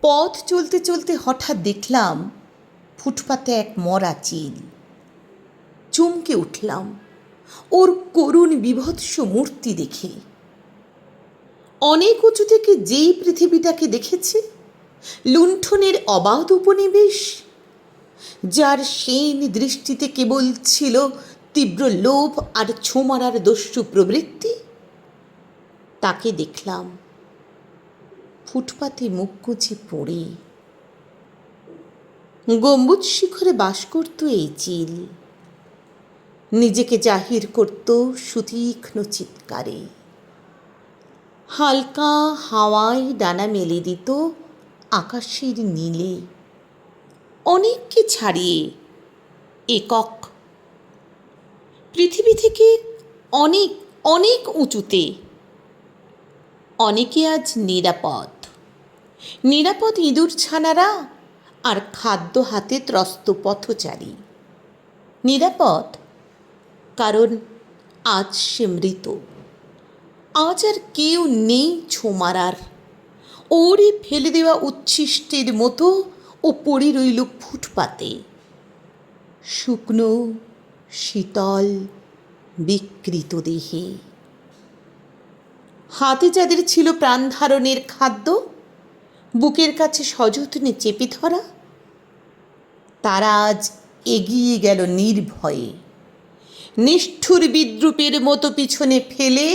পথ চলতে চলতে হঠাৎ দেখলাম ফুটপাতে এক মরা চিল। চমকে উঠলাম ওর করুণ বিভৎস মূর্তি দেখে। অনেক উঁচু থেকে যেই পৃথিবীটাকে দেখেছে, লুণ্ঠনের অবাধ উপনিবেশ, যার সেন দৃষ্টিতে কেবল ছিল তীব্র লোভ আর ছোঁমারার দস্যু প্রবৃত্তি, তাকে দেখলাম ফুটপাতে মুখ গুঁজে পড়ে। গম্বুজ শিখরে বাস করত এই চিল, নিজেকে জাহির করত সুতীক্ষ্ণ চিৎকারে। হালকা হাওয়ায় ডানা মেলে দিত আকাশের নীলে, অনেককে ছাড়িয়ে একক, পৃথিবী থেকে অনেক অনেক উঁচুতে। অনেকে আজ নিরাপদ, নিরাপদ ইঁদুর ছানারা আর খাদ্য হাতে ত্রস্ত পথচারী। নিরাপদ কারণ আজ সে মৃত, আজ আর কেউ নেই ছোঁমারার। ওরই ফেলে দেওয়া উচ্ছিষ্টের মতো ও পড়ে রইল ফুটপাতে, শুকনো শীতল বিকৃত দেহে। হাতে যাদের ছিল প্রাণ ধারণের খাদ্য, বুকের কাছে সযত্নে চেপে ধরা, তারা আজ এগিয়ে গেল নির্ভয়ে, নিষ্ঠুর বিদ্রূপের মতো পিছনে ফেলে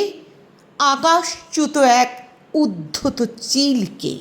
আকাশচ্যুত এক উদ্ধত চিলকে।